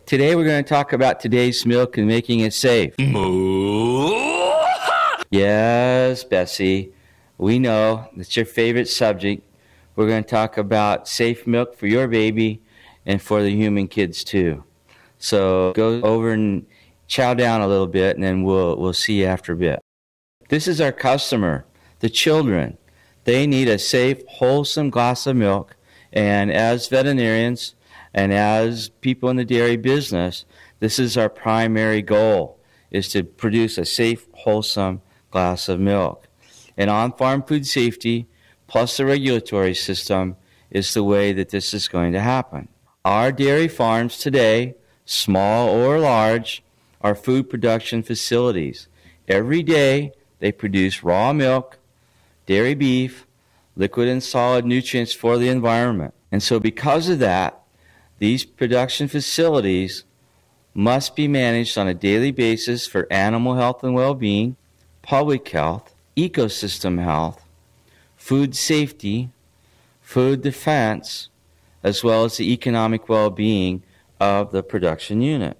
Today we're going to talk about today's milk and making it safe. Yes, Bessie, we know it's your favorite subject. We're going to talk about safe milk for your baby and for the human kids too. So go over and chow down a little bit, and then we'll see you after a bit. This is our customer, the children. They need a safe, wholesome glass of milk, and as veterinarians and as people in the dairy business, this is our primary goal, is to produce a safe, wholesome glass of milk. And on-farm food safety plus the regulatory system is the way that this is going to happen. Our dairy farms today, small or large, are food production facilities. Every day they produce raw milk, dairy beef, liquid and solid nutrients for the environment. And so because of that, these production facilities must be managed on a daily basis for animal health and well-being, public health, ecosystem health, food safety, food defense, as well as the economic well-being of the production unit.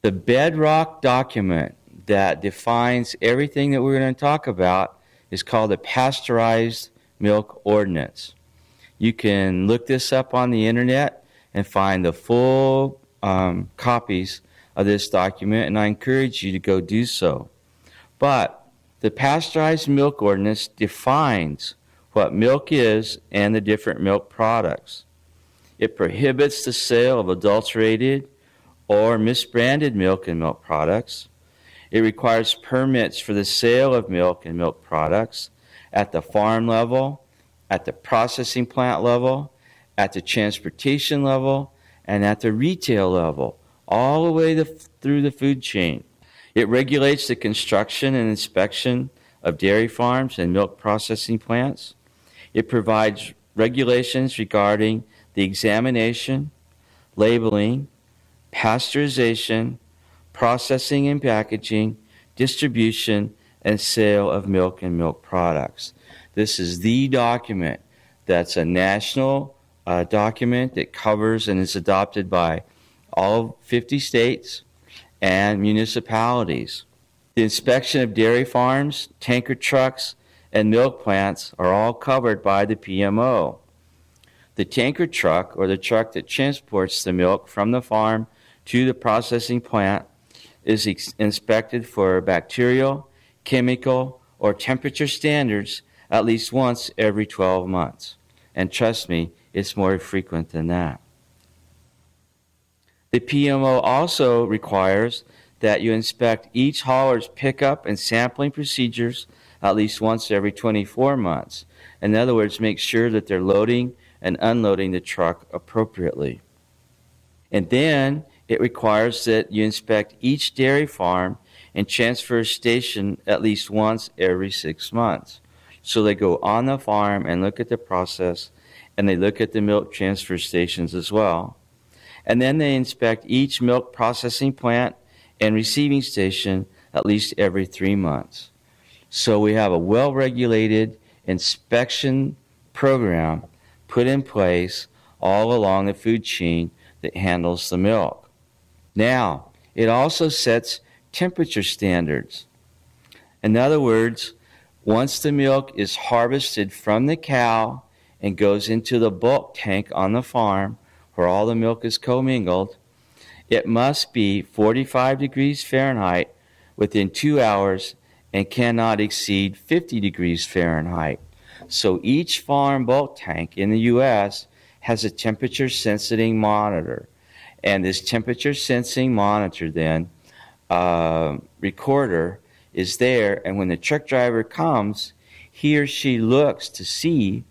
The bedrock document that defines everything that we're going to talk about is called the Pasteurized Milk Ordinance. You can look this up on the internet and find the full copies of this document, and I encourage you to go do so. But the Pasteurized Milk Ordinance defines what milk is and the different milk products. It prohibits the sale of adulterated or misbranded milk and milk products. It requires permits for the sale of milk and milk products at the farm level, at the processing plant level, at the transportation level, and at the retail level, all the way through the food chain. It regulates the construction and inspection of dairy farms and milk processing plants. It provides regulations regarding the examination, labeling, pasteurization, processing and packaging, distribution, and sale of milk and milk products. This is the document that's a national document that covers and is adopted by all 50 states and municipalities. The inspection of dairy farms, tanker trucks, and milk plants are all covered by the PMO. The tanker truck, or the truck that transports the milk from the farm to the processing plant, is inspected for bacterial, chemical, or temperature standards at least once every 12 months. And trust me, it's more frequent than that. The PMO also requires that you inspect each hauler's pickup and sampling procedures at least once every 24 months. In other words, make sure that they're loading and unloading the truck appropriately. And then it requires that you inspect each dairy farm and transfer station at least once every 6 months. So they go on the farm and look at the process, and they look at the milk transfer stations as well. And then they inspect each milk processing plant and receiving station at least every 3 months. So we have a well-regulated inspection program put in place all along the food chain that handles the milk. Now, it also sets temperature standards. In other words, once the milk is harvested from the cow and goes into the bulk tank on the farm where all the milk is commingled, it must be 45 degrees Fahrenheit within 2 hours and cannot exceed 50 degrees Fahrenheit. So each farm bulk tank in the U.S. has a temperature sensing monitor. And this temperature sensing monitor then, recorder, is there, and when the truck driver comes, he or she looks to see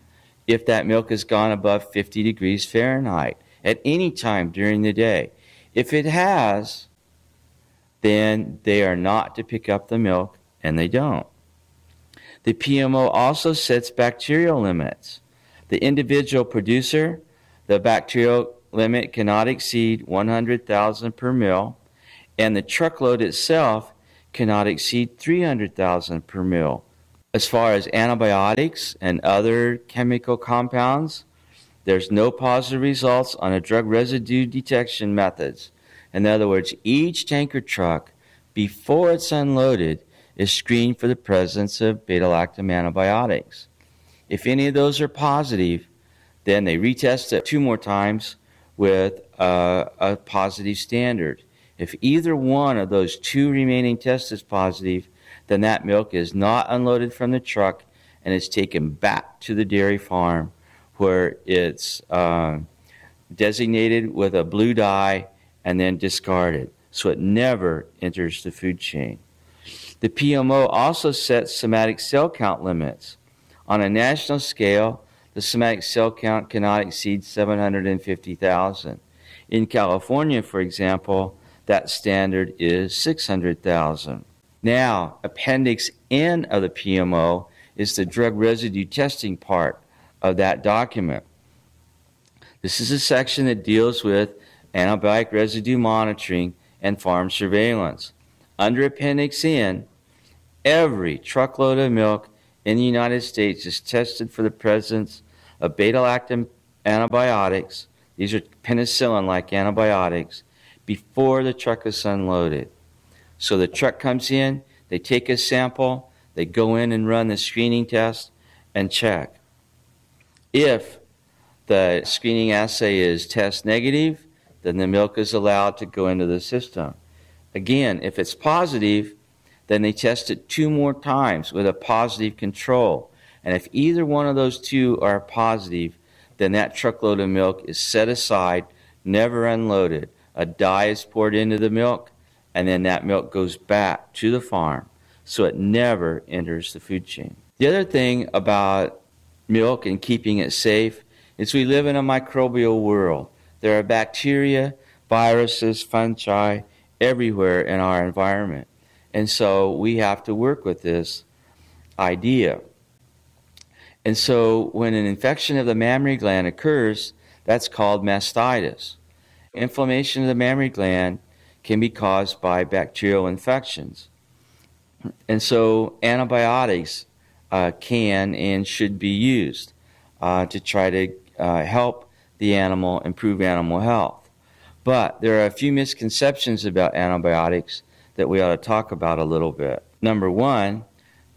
if that milk has gone above 50 degrees Fahrenheit at any time during the day. If it has, then they are not to pick up the milk, and they don't. The PMO also sets bacterial limits. The individual producer, the bacterial limit cannot exceed 100,000 per mil, and the truckload itself cannot exceed 300,000 per mil. As far as antibiotics and other chemical compounds, there's no positive results on a drug residue detection methods. In other words, each tanker truck, before it's unloaded, is screened for the presence of beta-lactam antibiotics. If any of those are positive, then they retest it 2 more times with a positive standard. If either one of those 2 remaining tests is positive, then that milk is not unloaded from the truck and is taken back to the dairy farm where it's designated with a blue dye and then discarded, so it never enters the food chain. The PMO also sets somatic cell count limits. On a national scale, the somatic cell count cannot exceed 750,000. In California, for example, that standard is 600,000. Now, Appendix N of the PMO is the drug residue testing part of that document. This is a section that deals with antibiotic residue monitoring and farm surveillance. Under Appendix N, every truckload of milk in the United States is tested for the presence of beta-lactam antibiotics. These are penicillin-like antibiotics before the truck is unloaded. So the truck comes in, they take a sample, they go in and run the screening test and check. If the screening assay is test negative, then the milk is allowed to go into the system. Again, if it's positive, then they test it 2 more times with a positive control. And if either one of those 2 are positive, then that truckload of milk is set aside, never unloaded. A dye is poured into the milk, and then that milk goes back to the farm, so it never enters the food chain. The other thing about milk and keeping it safe is we live in a microbial world. There are bacteria, viruses, fungi everywhere in our environment. And so we have to work with this idea. And so when an infection of the mammary gland occurs, that's called mastitis. Inflammation of the mammary gland can be caused by bacterial infections. And so antibiotics can and should be used to try to help the animal improve animal health. But there are a few misconceptions about antibiotics that we ought to talk about a little bit. Number 1,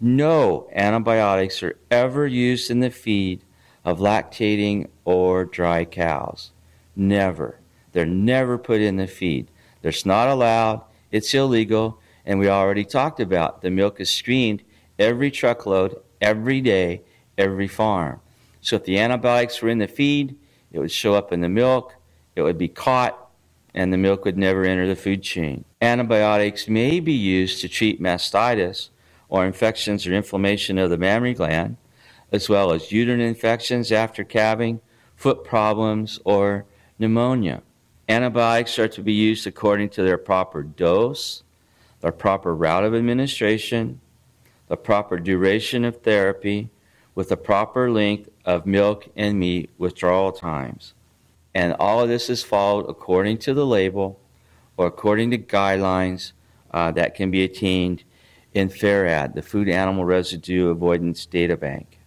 no antibiotics are ever used in the feed of lactating or dry cows. Never. They're never put in the feed. It's not allowed, it's illegal, and we already talked about the milk is screened every truckload, every day, every farm. So if the antibiotics were in the feed, it would show up in the milk, it would be caught, and the milk would never enter the food chain. Antibiotics may be used to treat mastitis or infections or inflammation of the mammary gland, as well as uterine infections after calving, foot problems, or pneumonia. Antibiotics are to be used according to their proper dose, their proper route of administration, the proper duration of therapy, with the proper length of milk and meat withdrawal times. And all of this is followed according to the label or according to guidelines that can be attained in FARAD, the Food Animal Residue Avoidance Data Bank.